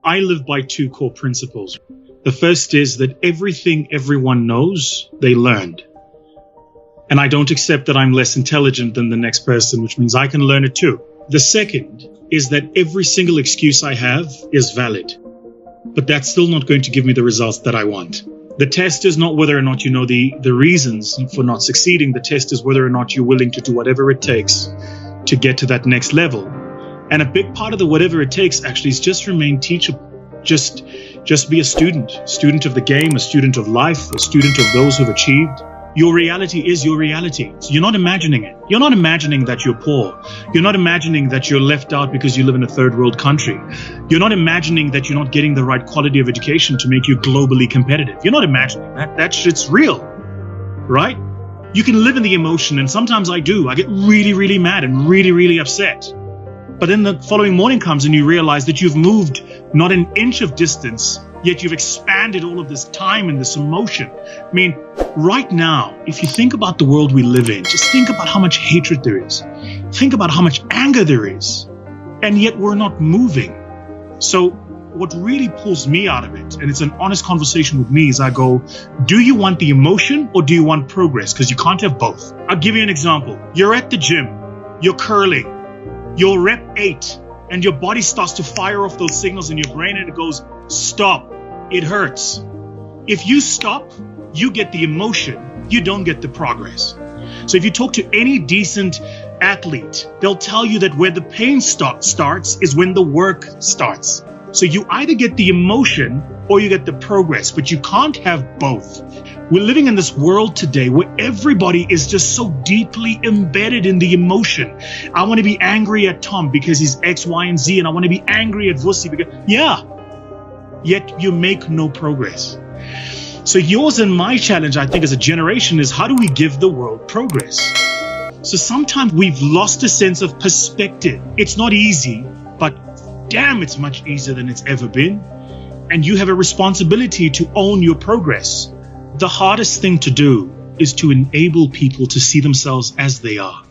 I live by two core principles. The first is that everything everyone knows, they learned. And I don't accept that I'm less intelligent than the next person, which means I can learn it too. The second is that every single excuse I have is valid, but that's still not going to give me the results that I want. The test is not whether or not you know the reasons for not succeeding. The test is whether or not you're willing to do whatever it takes to get to that next level. And a big part of the whatever it takes actually is just remain teachable. Just be a student of the game, a student of life, a student of those who've achieved. Your reality is your reality. So you're not imagining it. You're not imagining that you're poor. You're not imagining that you're left out because you live in a third world country. You're not imagining that you're not getting the right quality of education to make you globally competitive. You're not imagining that. That shit's real, right? You can live in the emotion, and sometimes I do. I get really, really mad and really, really upset. But then the following morning comes and you realize that you've moved not an inch of distance, yet you've expanded all of this time and this emotion. I mean, right now, if you think about the world we live in, just think about how much hatred there is. Think about how much anger there is. And yet we're not moving. So what really pulls me out of it, and it's an honest conversation with me, is I go, do you want the emotion or do you want progress? Because you can't have both. I'll give you an example. You're at the gym, you're curling, you're rep 8, and your body starts to fire off those signals in your brain and it goes, stop, it hurts. If you stop, you get the emotion, you don't get the progress. So if you talk to any decent athlete, they'll tell you that where the pain starts is when the work starts. So you either get the emotion or you get the progress, but you can't have both. We're living in this world today where everybody is just so deeply embedded in the emotion. I want to be angry at Tom because he's X, Y, and Z, and I want to be angry at Vusi because, yet you make no progress. So yours and my challenge, I think, as a generation is how do we give the world progress? So sometimes we've lost a sense of perspective. It's not easy, but damn, it's much easier than it's ever been. And you have a responsibility to own your progress. The hardest thing to do is to enable people to see themselves as they are.